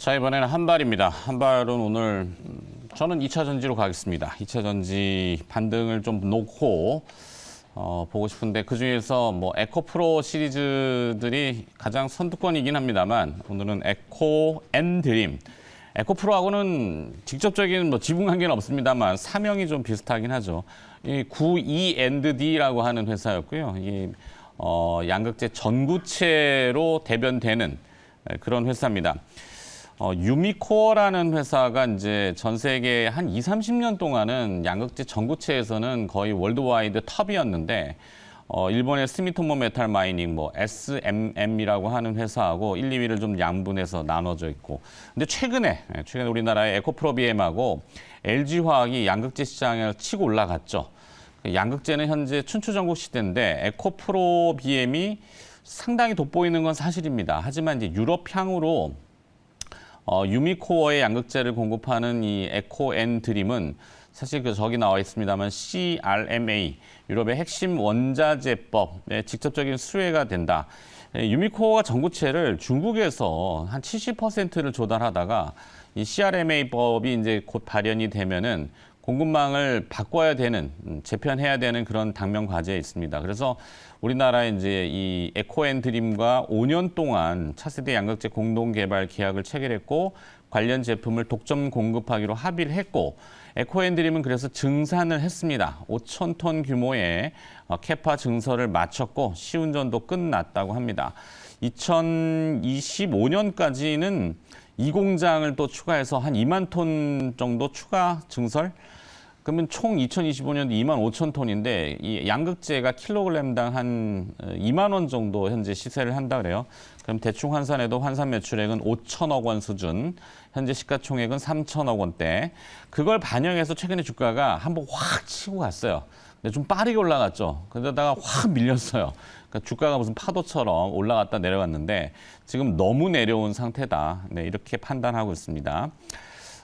자, 이번에는 한발입니다. 한발은 오늘 저는 2차 전지로 가겠습니다. 2차 전지 반등을 좀 놓고 보고 싶은데 그중에서 뭐 에코프로 시리즈들이 가장 선두권이긴 합니다만 오늘은 에코 앤 드림. 에코프로하고는 직접적인 뭐 지분 관계는 없습니다만 사명이 좀 비슷하긴 하죠. 이 92&D라고 하는 회사였고요. 이 양극재 전구체로 대변되는 그런 회사입니다. 유미코어라는 회사가 이제 전 세계 한 30년 동안은 양극재 전구체에서는 거의 월드와이드 탑이었는데 일본의 스미토모 메탈 마이닝 뭐 SMM이라고 하는 회사하고 1, 2위를 좀 양분해서 나눠져 있고. 근데 최근에 우리나라의 에코프로 BM하고 LG화학이 양극재 시장을 치고 올라갔죠. 양극재는 현재 춘추전국 시대인데 에코프로 BM이 상당히 돋보이는 건 사실입니다. 하지만 이제 유럽향으로 유미코어의 양극재를 공급하는 이 에코 앤 드림은 사실 저기 나와 있습니다만 CRMA 유럽의 핵심 원자재법에 직접적인 수혜가 된다. 유미코어가 전구체를 중국에서 한 70%를 조달하다가 이 CRMA법이 이제 곧 발현이 되면은 공급망을 바꿔야 되는, 재편해야 되는 그런 당면 과제에 있습니다. 그래서 우리나라에 이제 이 에코앤드림과 5년 동안 차세대 양극재 공동 개발 계약을 체결했고 관련 제품을 독점 공급하기로 합의를 했고 에코앤드림은 그래서 증산을 했습니다. 5,000톤 규모의 캐파 증설을 마쳤고 시운전도 끝났다고 합니다. 2025년까지는 이 공장을 또 추가해서 한 2만 톤 정도 추가 증설? 그러면 총 2025년도 2만 5천 톤인데 이 양극재가 킬로그램당 한 2만 원 정도 현재 시세를 한다 그래요. 그럼 대충 환산해도 환산 매출액은 5천억 원 수준, 현재 시가총액은 3천억 원대. 그걸 반영해서 최근에 주가가 한번 확 치고 갔어요. 근데 좀 빠르게 올라갔죠. 그러다가 확 밀렸어요. 그러니까 주가가 무슨 파도처럼 올라갔다 내려갔는데 지금 너무 내려온 상태다. 네, 이렇게 판단하고 있습니다.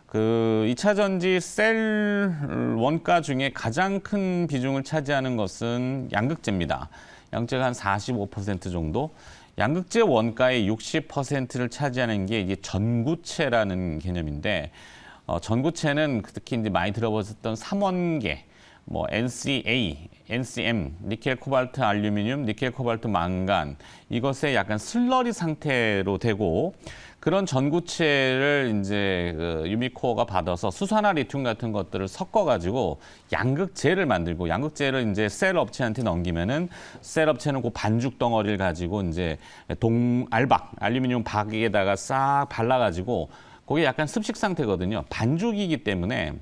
그 2차 전지 셀 원가 중에 가장 큰 비중을 차지하는 것은 양극재입니다. 양극재가 한 45% 정도. 양극재 원가의 60%를 차지하는 게 이게 전구체라는 개념인데, 전구체는 특히 이제 많이 들어보셨던 삼원계, 뭐 NCA, NCM, 니켈, 코발트, 알루미늄, 니켈, 코발트, 망간 이것의 약간 슬러리 상태로 되고 그런 전구체를 이제 그 유미코어가 받아서 수산화 리튬 같은 것들을 섞어가지고 양극재를 만들고 양극재를 이제 셀 업체한테 넘기면은 셀 업체는 그 반죽 덩어리를 가지고 이제 동알박, 알루미늄 박에다가 싹 발라가지고 그게 약간 습식 상태거든요. 반죽이기 때문에.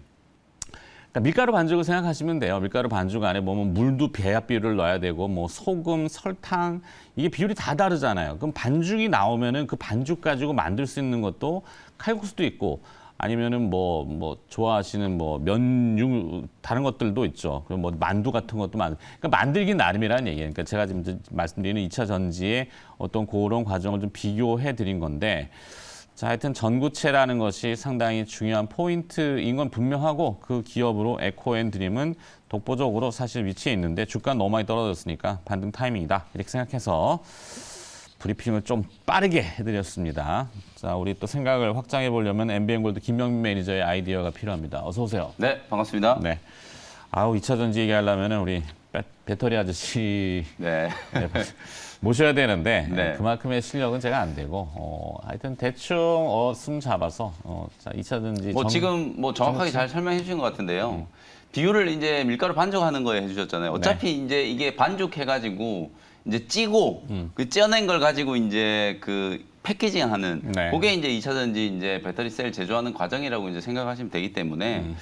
그러니까 밀가루 반죽을 생각하시면 돼요. 밀가루 반죽 안에 보면 물도 배합비율을 넣어야 되고 뭐 소금, 설탕 이게 비율이 다 다르잖아요. 그럼 반죽이 나오면은 그 반죽 가지고 만들 수 있는 것도 칼국수도 있고 아니면은 뭐 좋아하시는 뭐 면류 다른 것들도 있죠. 그리고 뭐 만두 같은 것도 그러니까 만들기 나름이라는 얘기예요. 그러니까 제가 지금 말씀드리는 2차 전지의 어떤 그런 과정을 좀 비교해 드린 건데 자, 하여튼 전구체라는 것이 상당히 중요한 포인트인 건 분명하고 그 기업으로 에코앤드림은 독보적으로 사실 위치해 있는데 주가 너무 많이 떨어졌으니까 반등 타이밍이다 이렇게 생각해서 브리핑을 좀 빠르게 해드렸습니다. 자, 우리 또 생각을 확장해 보려면 MBN골드 김명민 매니저의 아이디어가 필요합니다. 어서 오세요. 네, 반갑습니다. 네. 아우 2차 전지 얘기하려면 우리 배터리 아저씨 네. 모셔야 되는데 네. 그만큼의 실력은 제가 안 되고 하여튼 대충 숨 잡아서 자 2차 전지 지금 정확하게 잘 설명해 주신 것 같은데요. 비율을 이제 밀가루 반죽하는 거에 해주셨잖아요. 어차피 이제 이게 반죽해가지고 이제 찌고 그 쪄낸 걸 가지고 이제 그 패키징하는 네. 그게 이제 2차 전지 이제 배터리 셀 제조하는 과정이라고 이제 생각하시면 되기 때문에.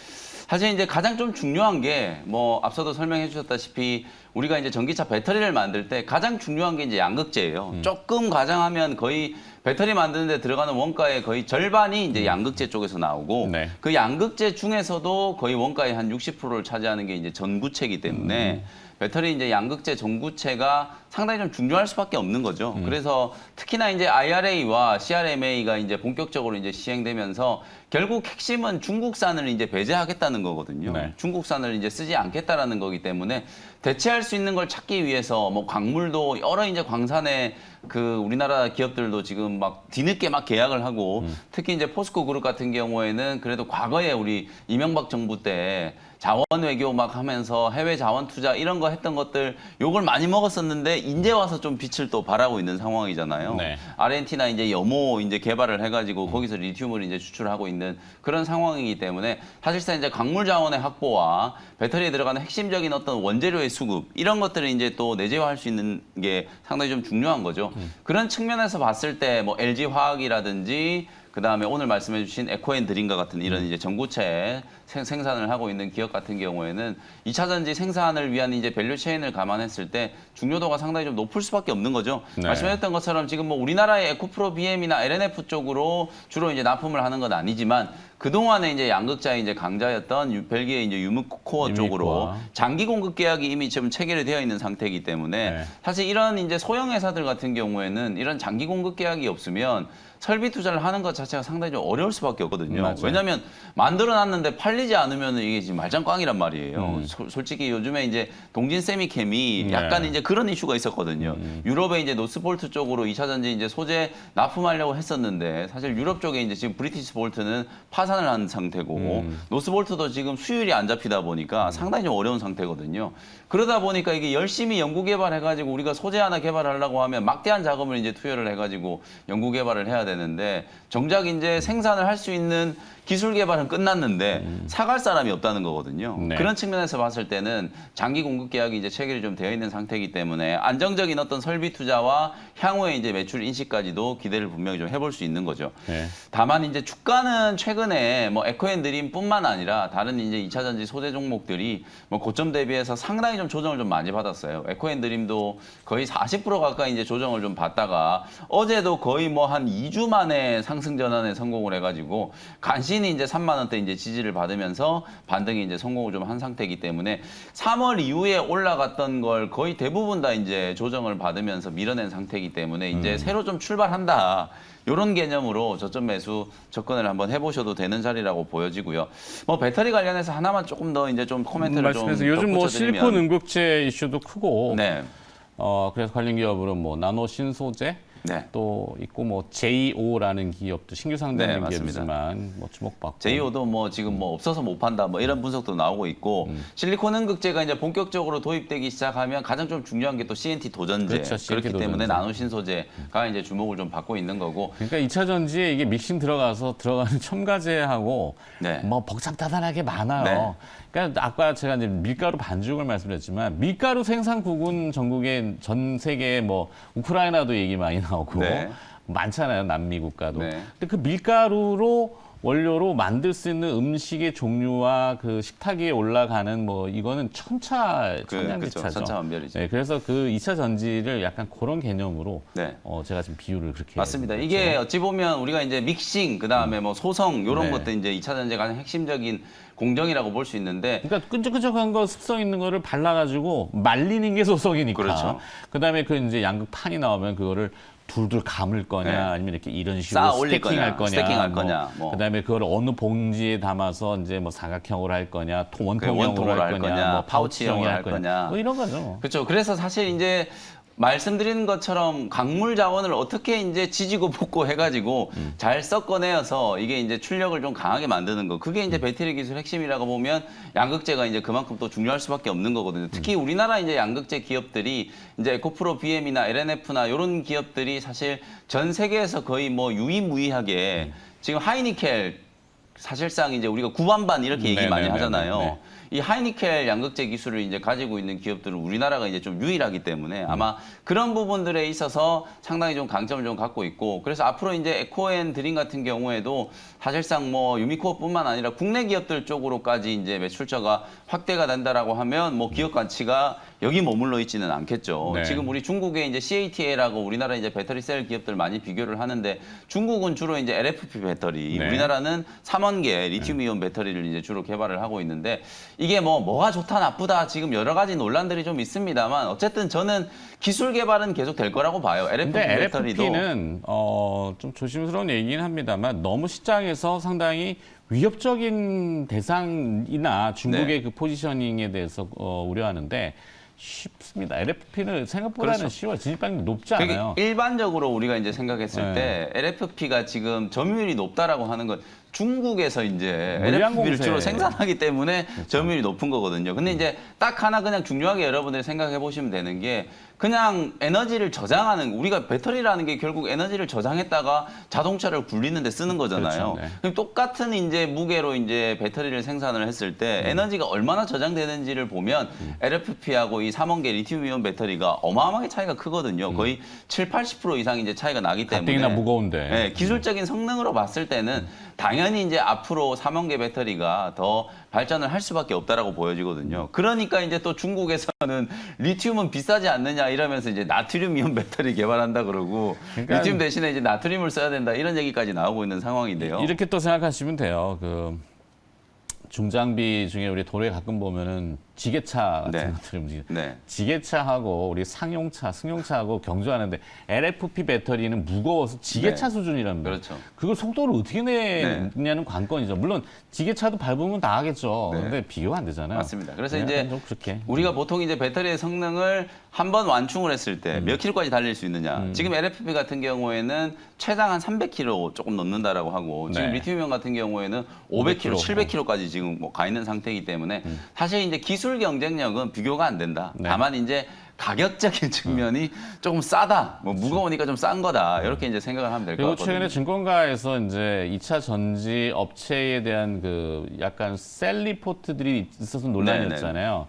사실 이제 가장 좀 중요한 게 앞서도 설명해 주셨다시피 우리가 이제 전기차 배터리를 만들 때 가장 중요한 게 이제 양극재예요. 조금 과장하면 거의 배터리 만드는 데 들어가는 원가의 거의 절반이 이제 양극재 쪽에서 나오고 네. 그 양극재 중에서도 거의 원가의 한 60%를 차지하는 게 이제 전구체이기 때문에 배터리 이제 양극재 전구체가 상당히 좀 중요할 수밖에 없는 거죠. 그래서 특히나 이제 IRA와 CRMA가 이제 본격적으로 이제 시행되면서 결국 핵심은 중국산을 이제 배제하겠다는 거거든요. 네. 중국산을 이제 쓰지 않겠다라는 거기 때문에 대체할 수 있는 걸 찾기 위해서 뭐 광물도 여러 이제 광산의 그 우리나라 기업들도 지금 막 뒤늦게 막 계약을 하고 특히 이제 포스코 그룹 같은 경우에는 그래도 과거에 우리 이명박 정부 때 자원 외교 막 하면서 해외 자원 투자 이런 거 했던 것들 욕을 많이 먹었었는데 이제 와서 좀 빛을 또 발하고 있는 상황이잖아요. 네. 아르헨티나 이제 염호 이제 개발을 해가지고 거기서 리튬을 이제 추출하고 있는 그런 상황이기 때문에 사실상 이제 광물 자원의 확보와 배터리에 들어가는 핵심적인 어떤 원재료의 수급 이런 것들을 이제 또 내재화할 수 있는 게 상당히 좀 중요한 거죠. 그런 측면에서 봤을 때 뭐 LG 화학이라든지 그다음에 오늘 말씀해 주신 에코앤드림과 같은 이런 이제 전고체 생산을 하고 있는 기업 같은 경우에는 2차 전지 생산을 위한 이제 밸류 체인을 감안했을 때 중요도가 상당히 좀 높을 수밖에 없는 거죠. 네. 말씀하셨던 것처럼 지금 뭐 우리나라의 에코프로 BM이나 LNF 쪽으로 주로 이제 납품을 하는 건 아니지만 그동안에 이제 양극자의 이제 강자였던 벨기에 이제 유무코어 쪽으로 장기 공급 계약이 이미 지금 체결이 되어 있는 상태이기 때문에 네. 사실 이런 이제 소형 회사들 같은 경우에는 이런 장기 공급 계약이 없으면 설비 투자를 하는 것 자체가 상당히 좀 어려울 수밖에 없거든요. 맞아요. 왜냐하면 만들어놨는데 팔리지 않으면 이게 지금 말짱꽝이란 말이에요. 솔직히 요즘에 이제 동진 세미캠이 약간 네. 이제 그런 이슈가 있었거든요. 유럽에 이제 노스볼트 쪽으로 2차 전지 이제 소재 납품하려고 했었는데 사실 유럽 쪽에 이제 지금 브리티시 볼트는 파산을 한 상태고 노스볼트도 지금 수율이 안 잡히다 보니까 상당히 좀 어려운 상태거든요. 그러다 보니까 이게 열심히 연구 개발해가지고 우리가 소재 하나 개발하려고 하면 막대한 자금을 이제 투여를 해가지고 연구 개발을 해야 되는데 정작 이제 생산을 할 수 있는 기술 개발은 끝났는데 사갈 사람이 없다는 거거든요. 네. 그런 측면에서 봤을 때는 장기 공급 계약이 이제 체결이 좀 되어 있는 상태이기 때문에 안정적인 어떤 설비 투자와 향후의 이제 매출 인식까지도 기대를 분명히 좀 해볼 수 있는 거죠. 네. 다만 이제 주가는 최근에 뭐 에코앤드림뿐만 아니라 다른 이제 2차 전지 소재 종목들이 뭐 고점 대비해서 상당히 좀 조정을 좀 많이 받았어요. 에코앤드림도 거의 40% 가까이 이제 조정을 좀 받다가 어제도 거의 뭐 한 2주 만에 상승 전환에 성공을 해가지고 간신히 이제 3만 원대 이제 지지를 받으면서 반등이 이제 성공을 좀 한 상태이기 때문에 3월 이후에 올라갔던 걸 거의 대부분 다 이제 조정을 받으면서 밀어낸 상태이기 때문에 이제 새로 좀 출발한다. 이런 개념으로 저점 매수 접근을 한번 해보셔도 되는 자리라고 보여지고요. 뭐 배터리 관련해서 하나만 조금 더 이제 좀 코멘트를 좀 말씀해서 요즘 뭐 덧붙여드리면 실리콘 응급제 이슈도 크고 네. 그래서 관련 기업으로 뭐 나노 신소재 네. 또 있고 뭐 JO라는 기업도 신규 상장된 네, 맞습니다. 기업이지만 뭐 주목받고 JO도 뭐 지금 뭐 없어서 못 판다 뭐 이런 분석도 나오고 있고 실리콘 응급제가 이제 본격적으로 도입되기 시작하면 가장 좀 중요한 게 또 CNT 도전제 그렇죠, 그렇기 CNT 때문에 도전제. 나노 신소재가 이제 주목을 좀 받고 있는 거고 그러니까 2차 전지에 이게 믹싱 들어가서 들어가는 첨가제하고 네. 뭐 복잡다단하게 많아요. 네. 그러니까 아까 제가 이제 밀가루 반죽을 말씀드렸지만 밀가루 생산국은 전국에 전 세계에 뭐 우크라이나도 얘기 많이 나오고 네. 많잖아요. 남미 국가도. 네. 근데 그 밀가루로 원료로 만들 수 있는 음식의 종류와 그 식탁 위에 올라가는 뭐 이거는 천양지차죠. 그렇죠. 천차만별이죠. 네, 그래서 그 2차 전지를 약간 그런 개념으로 네. 제가 지금 비유를 그렇게 맞습니다. 해드렸죠. 이게 어찌 보면 우리가 이제 믹싱 그다음에 뭐 소성 이런 네. 것들 이제 2차 전지의 가장 핵심적인 공정이라고 볼 수 있는데 그러니까 끈적끈적한 거 습성 있는 거를 발라가지고 말리는 게 소성이니까. 그렇죠. 그다음에 그 이제 양극판이 나오면 그거를 둘둘 감을 거냐 네. 아니면 이렇게 이런 쌓아 식으로 올릴 스태킹할 거냐, 거냐, 스태킹할 거냐, 뭐. 그다음에 그걸 어느 봉지에 담아서 이제 뭐 사각형으로 할 거냐, 원통형으로 원통으로 할 할 거냐, 거냐, 뭐 파우치형으로 파우치형이 할 거냐. 뭐 이런 거죠. 그렇죠. 그래서 사실 이제 말씀드린 것처럼 강물 자원을 어떻게 이제 지지고 볶고 해가지고 잘 섞어내어서 이게 이제 출력을 좀 강하게 만드는 거. 그게 이제 배터리 기술 핵심이라고 보면 양극재가 이제 그만큼 또 중요할 수밖에 없는 거거든요. 특히 우리나라 이제 양극재 기업들이 이제 에코프로 BM이나 LNF나 이런 기업들이 사실 전 세계에서 거의 뭐 유일무이하게 지금 하이니켈 사실상 이제 우리가 구반반 이렇게 얘기 많이 네네네네. 하잖아요. 네. 이 하이니켈 양극재 기술을 이제 가지고 있는 기업들은 우리나라가 이제 좀 유일하기 때문에 아마 그런 부분들에 있어서 상당히 좀 강점을 좀 갖고 있고 그래서 앞으로 이제 에코앤드림 같은 경우에도 사실상 뭐 유미코어뿐만 아니라 국내 기업들 쪽으로까지 이제 매출처가 확대가 된다라고 하면 뭐 기업 가치가 여기 머물러 있지는 않겠죠. 네. 지금 우리 중국의 이제 CATL하고 우리나라 이제 배터리 셀 기업들 많이 비교를 하는데 중국은 주로 이제 LFP 배터리, 네. 우리나라는 3원계 리튬이온 배터리를 이제 주로 개발을 하고 있는데 이게 뭐가 좋다 나쁘다 지금 여러 가지 논란들이 좀 있습니다만 어쨌든 저는 기술 개발은 계속 될 거라고 봐요. LFP 근데 배터리도 LFP는 좀 조심스러운 얘기긴 합니다만 너무 시장에서 상당히 위협적인 대상이나 중국의 네. 그 포지셔닝에 대해서 우려하는데 쉽습니다. LFP는 생각보다는 그렇죠. 쉬워요. 진입방향이 높지 그게 않아요. 일반적으로 우리가 이제 생각했을 네. 때 LFP가 지금 점유율이 높다라고 하는 건 중국에서 이제 물량 LFP를 공세. 주로 생산하기 때문에 그렇죠. 점유율이 높은 거거든요. 근데 이제 딱 하나 그냥 중요하게 여러분들이 생각해 보시면 되는 게 그냥 에너지를 저장하는 우리가 배터리라는 게 결국 에너지를 저장했다가 자동차를 굴리는데 쓰는 거잖아요. 그렇죠. 네. 그럼 똑같은 이제 무게로 이제 배터리를 생산을 했을 때 에너지가 얼마나 저장되는지를 보면 LFP하고 이 3원계 리튬이온 배터리가 어마어마하게 차이가 크거든요. 거의 7, 80% 이상 이제 차이가 나기 때문에 가뜩이나 무거운데. 네, 기술적인 성능으로 봤을 때는 당연히 이제 앞으로 3원계 배터리가 더 발전을 할 수밖에 없다라고 보여지거든요. 그러니까 이제 또 중국에서는 리튬은 비싸지 않느냐 이러면서 이제 나트륨 이온 배터리 개발한다 그러고 그러니까 리튬 대신에 이제 나트륨을 써야 된다 이런 얘기까지 나오고 있는 상황인데요. 이렇게 또 생각하시면 돼요. 그 중장비 중에 우리 도로에 가끔 보면은 지게차 같은 네. 것들이 움직이죠. 네. 지게차하고 우리 상용차, 승용차하고 경주하는데 LFP 배터리는 무거워서 지게차 네. 수준이라는 거예요. 그렇죠. 그걸 속도를 어떻게 내냐는 관건이죠. 물론 지게차도 밟으면 다 하겠죠. 네. 근데 비교가 안 되잖아요. 맞습니다. 그래서 네, 이제 좀 그렇게. 우리가 보통 이제 배터리의 성능을 한번 완충을 했을 때 몇 킬로까지 달릴 수 있느냐. 지금 LFP 같은 경우에는 최장 한 300킬로 조금 넘는다라고 하고 지금 네. 리튬이온 같은 경우에는 500킬로, 500kg. 700킬로까지 지금 뭐 가 있는 상태이기 때문에 사실 이제 기술 경쟁력은 비교가 안 된다. 네. 다만 이제 가격적인 측면이 조금 싸다. 뭐 무거우니까 좀 싼 거다. 이렇게 이제 생각을 하면 될 것 그리고 같거든요. 최근에 증권가에서 이제 2차 전지 업체에 대한 그 약간 셀 리포트들이 있어서 논란이었잖아요.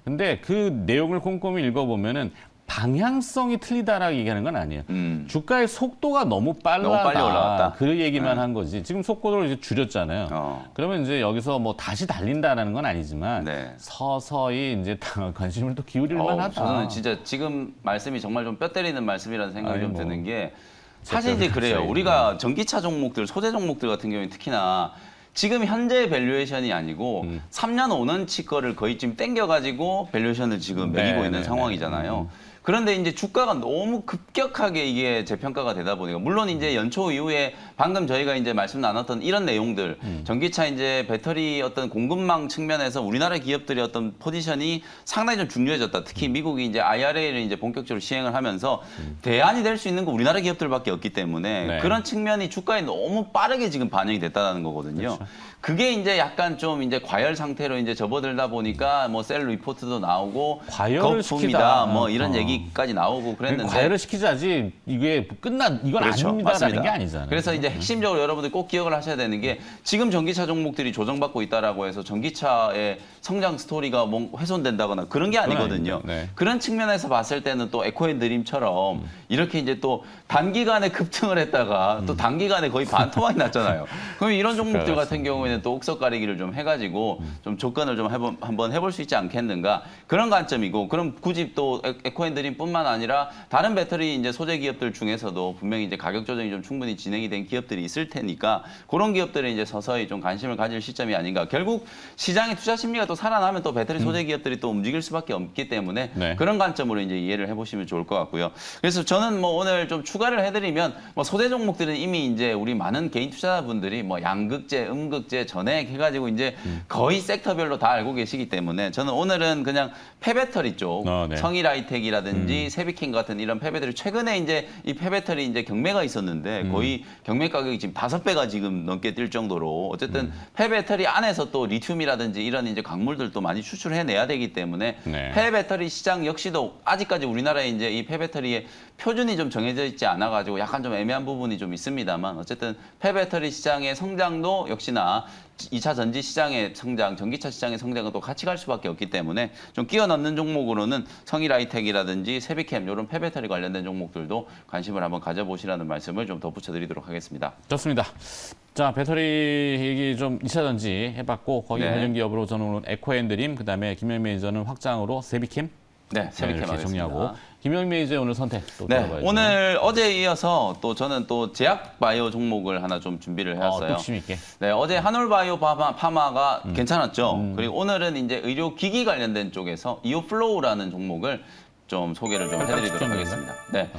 근데 그 내용을 꼼꼼히 읽어보면은 방향성이 틀리다라고 얘기하는 건 아니에요. 주가의 속도가 너무 빨라다. 너무 빨리 올라갔다. 그 얘기만 한 거지. 지금 속도를 이제 줄였잖아요. 그러면 이제 여기서 뭐 다시 달린다라는 건 아니지만 네. 서서히 이제 관심을 또 기울일 만하다. 저는 진짜 지금 말씀이 정말 좀 뼈 때리는 말씀이라는 생각이 아니, 좀 뭐. 드는 게 사실 이제 그래요. 갑자기. 우리가 전기차 종목들, 소재 종목들 같은 경우에 특히나 지금 현재 밸류에이션이 아니고 3년, 5년치 거를 거의 지금 땡겨가지고 밸류에이션을 지금 매기고 네, 있는 네, 상황이잖아요. 그런데 이제 주가가 너무 급격하게 이게 재평가가 되다 보니까 물론 이제 연초 이후에 방금 저희가 이제 말씀 나눴던 이런 내용들 전기차 이제 배터리 어떤 공급망 측면에서 우리나라 기업들의 어떤 포지션이 상당히 좀 중요해졌다. 특히 미국이 이제 IRA를 이제 본격적으로 시행을 하면서 대안이 될 수 있는 거 우리나라 기업들밖에 없기 때문에 네. 그런 측면이 주가에 너무 빠르게 지금 반영이 됐다는 거거든요. 그게 이제 약간 좀 이제 과열 상태로 이제 접어들다 보니까 뭐 셀 리포트도 나오고 과열을 거품이다 시키다. 뭐 이런 얘기까지 나오고 그랬는데 과열을 시키자지 이게 이건 그렇죠. 아닙니다라는 맞습니다. 게 아니잖아요. 그래서 이제 핵심적으로 여러분들 꼭 기억을 하셔야 되는 게 지금 전기차 종목들이 조정받고 있다라고 해서 전기차의 성장 스토리가 뭐 훼손된다거나 그런 게 아니거든요. 아닙니다. 네. 그런 측면에서 봤을 때는 또 에코앤드림처럼 이렇게 이제 또 단기간에 급등을 했다가 또 단기간에 거의 반토막이 났잖아요. 그럼 이런 종목들 같은 경우에는 또 옥석 가리기를 좀 해가지고 좀 조건을 좀 한번 해볼 수 있지 않겠는가 그런 관점이고 그럼 굳이 또 에코앤드림뿐만 아니라 다른 배터리 이제 소재 기업들 중에서도 분명히 이제 가격 조정이 좀 충분히 진행이 된 기업들이 있을 테니까 그런 기업들에 이제 서서히 좀 관심을 가질 시점이 아닌가. 결국 시장의 투자 심리가 또 살아나면 또 배터리 소재 기업들이 또 움직일 수밖에 없기 때문에 네. 그런 관점으로 이제 이해를 해보시면 좋을 것 같고요. 그래서 저는 뭐 오늘 좀 추가를 해드리면 뭐 소재 종목들은 이미 이제 우리 많은 개인 투자자분들이 뭐 양극재, 음극재, 전액 해가지고 이제 거의 섹터별로 다 알고 계시기 때문에 저는 오늘은 그냥 폐배터리 쪽 네. 성일하이텍이라든지 세비킹 같은 이런 폐배터리 최근에 이제 이 폐배터리 이제 경매가 있었는데 거의 경매 가격이 지금 5배가 지금 넘게 뛸 정도로 어쨌든 폐배터리 안에서 또 리튬이라든지 이런 이제 광물들도 많이 추출해내야 되기 때문에 네. 폐배터리 시장 역시도 아직까지 우리나라에 이제 이 폐배터리의 표준이 좀 정해져 있지 않아가지고 약간 좀 애매한 부분이 좀 있습니다만 어쨌든 폐배터리 시장의 성장도 역시나 2차 전지 시장의 성장, 전기차 시장의 성장은 또 같이 갈 수밖에 없기 때문에 좀 끼워 넣는 종목으로는 성일하이텍이라든지 세비캠 이런 폐배터리 관련된 종목들도 관심을 한번 가져보시라는 말씀을 좀 덧붙여 드리도록 하겠습니다. 좋습니다. 자, 배터리 얘기 좀 2차 전지 해봤고 거기 네. 관련 기업으로 저는 오늘 에코앤드림 그다음에 김영 매니저는 확장으로 세비캠 네, 세비캠 이렇게 하겠습니다. 정리하고 김영 매니저의 오늘 선택 또 네, 들어봐야죠. 오늘 어제에 이어서 또 저는 또 제약바이오 종목을 하나 좀 준비를 해왔어요. 뚝심 있게. 네, 어제 한올바이오 파마가 괜찮았죠. 그리고 오늘은 이제 의료기기 관련된 쪽에서 이오플로우라는 종목을 좀 소개를 좀 해드리도록 혈당 하겠습니다. 네.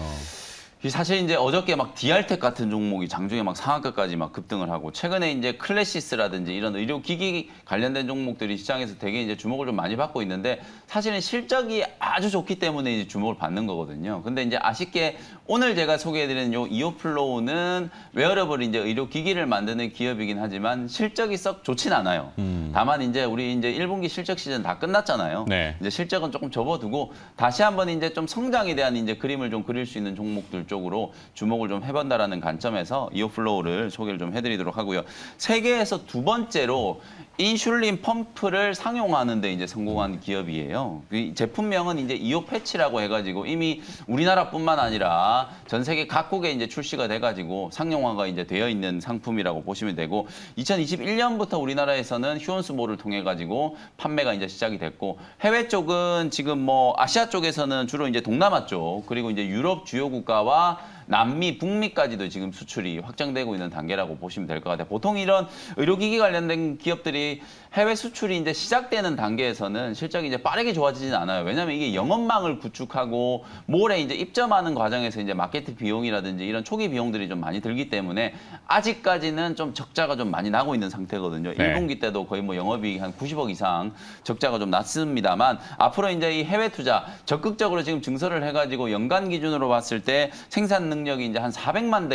사실 이제 어저께 막 디알텍 같은 종목이 장중에 막 상한가까지 막 급등을 하고 최근에 이제 클래시스라든지 이런 의료기기 관련된 종목들이 시장에서 되게 이제 주목을 좀 많이 받고 있는데 사실은 실적이 아주 좋기 때문에 이제 주목을 받는 거거든요. 근데 이제 아쉽게 오늘 제가 소개해드리는 요 이오플로우는 웨어러블 이제 의료기기를 만드는 기업이긴 하지만 실적이 썩 좋진 않아요. 다만 이제 우리 이제 1분기 실적 시즌 다 끝났잖아요. 네. 이제 실적은 조금 접어두고 다시 한번 이제 좀 성장에 대한 이제 그림을 좀 그릴 수 있는 종목들 쪽으로 주목을 좀 해본다라는 관점에서 이오플로우를 소개를 좀 해드리도록 하고요. 세계에서 두 번째로 인슐린 펌프를 상용화하는 데 이제 성공한 기업이에요. 그 제품명은 이제 이오 패치라고 해가지고 이미 우리나라뿐만 아니라 전 세계 각국에 이제 출시가 돼가지고 상용화가 이제 되어 있는 상품이라고 보시면 되고 2021년부터 우리나라에서는 휴원스모를 통해 가지고 판매가 이제 시작이 됐고 해외 쪽은 지금 뭐 아시아 쪽에서는 주로 이제 동남아 쪽 그리고 이제 유럽 주요 국가와 남미, 북미까지도 지금 수출이 확정되고 있는 단계라고 보시면 될 것 같아요. 보통 이런 의료기기 관련된 기업들이 해외 수출이 이제 시작되는 단계에서는 실적이 이제 빠르게 좋아지진 않아요. 왜냐하면 이게 영업망을 구축하고 몰에 이제 입점하는 과정에서 이제 마케팅 비용이라든지 이런 초기 비용들이 좀 많이 들기 때문에 아직까지는 좀 적자가 좀 많이 나고 있는 상태거든요. 네. 1분기 때도 거의 뭐 영업이익 한 90억 이상 적자가 좀 났습니다만 앞으로 이제 이 해외 투자 적극적으로 지금 증설을 해가지고 연간 기준으로 봤을 때 생산 능력이 이제 한 400만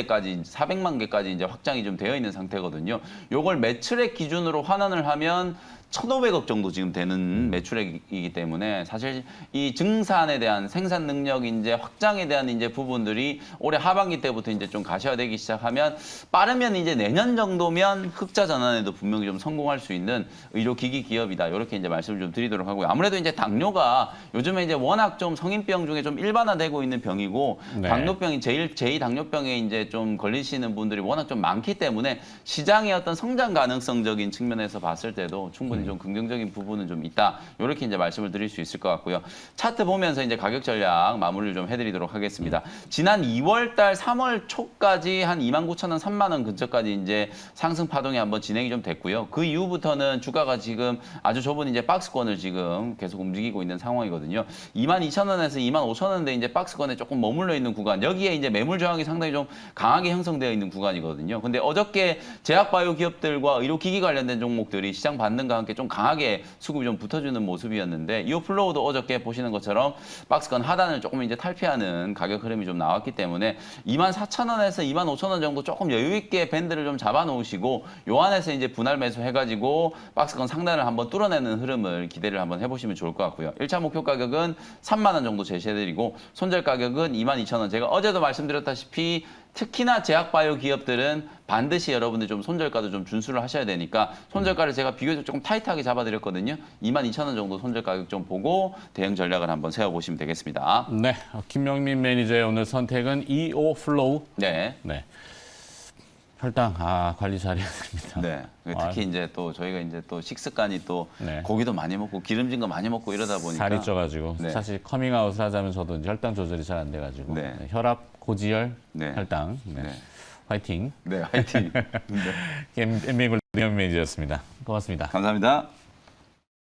개까지 이제 확장이 좀 되어 있는 상태거든요. 요걸 매출액 기준으로 환원을 하면 1,500억 정도 지금 되는 매출액이기 때문에 사실 이 증산에 대한 생산 능력 이제 확장에 대한 이제 부분들이 올해 하반기 때부터 이제 좀 가시화되기 시작하면 빠르면 이제 내년 정도면 흑자 전환에도 분명히 좀 성공할 수 있는 의료기기 기업이다. 이렇게 이제 말씀을 좀 드리도록 하고요. 아무래도 이제 당뇨가 요즘에 이제 워낙 좀 성인병 중에 좀 일반화되고 있는 병이고 네. 당뇨병이 제2 당뇨병에 이제 좀 걸리시는 분들이 워낙 좀 많기 때문에 시장의 어떤 성장 가능성적인 측면에서 봤을 때도 충분히 좀 긍정적인 부분은 좀 있다. 이렇게 이제 말씀을 드릴 수 있을 것 같고요. 차트 보면서 이제 가격 전략 마무리를 좀 해드리도록 하겠습니다. 지난 2월 달 3월 초까지 한 29,000원, 3만 원 근처까지 이제 상승 파동이 한번 진행이 좀 됐고요. 그 이후부터는 주가가 지금 아주 좁은 이제 박스권을 지금 계속 움직이고 있는 상황이거든요. 22,000원에서 25,000원대 이제 박스권에 조금 머물러 있는 구간. 여기에 이제 매물 저항이 상당히 좀 강하게 형성되어 있는 구간이거든요. 근데 어저께 제약바이오 기업들과 의료기기 관련된 종목들이 시장 반등과 함께 좀 강하게 수급이 좀 붙어주는 모습이었는데 이오플로우도 어저께 보시는 것처럼 박스권 하단을 조금 이제 탈피하는 가격 흐름이 좀 나왔기 때문에 24,000원에서 25,000원 정도 조금 여유 있게 밴드를 좀 잡아 놓으시고 요 안에서 이제 분할 매수 해가지고 박스권 상단을 한번 뚫어내는 흐름을 기대를 한번 해보시면 좋을 것 같고요. 1차 목표 가격은 3만 원 정도 제시해드리고 손절 가격은 22,000원. 제가 어제도 말씀드렸다시피 특히나 제약바이오 기업들은 반드시 여러분들 좀 손절가도 좀 준수를 하셔야 되니까 손절가를 제가 비교적 조금 타이트하게 잡아드렸거든요. 22,000원 정도 손절 가격 좀 보고 대응 전략을 한번 세워보시면 되겠습니다. 네, 김영민 매니저의 오늘 선택은 이오플로우. 네. 네. 혈당 관리 잘해야 됩니다. 네. 특히 이제 또 저희가 이제 또 식습관이 또 네. 고기도 많이 먹고 기름진 거 많이 먹고 이러다 보니까 살이 쪄가지고 네. 사실 커밍아웃을 하자면 저도 이제 혈당 조절이 잘 안 돼가지고 네. 혈압, 고지혈, 네. 혈당. 네. 네. 화이팅. 네, 화이팅. 네. 김영민 매니저였습니다. 고맙습니다. 감사합니다.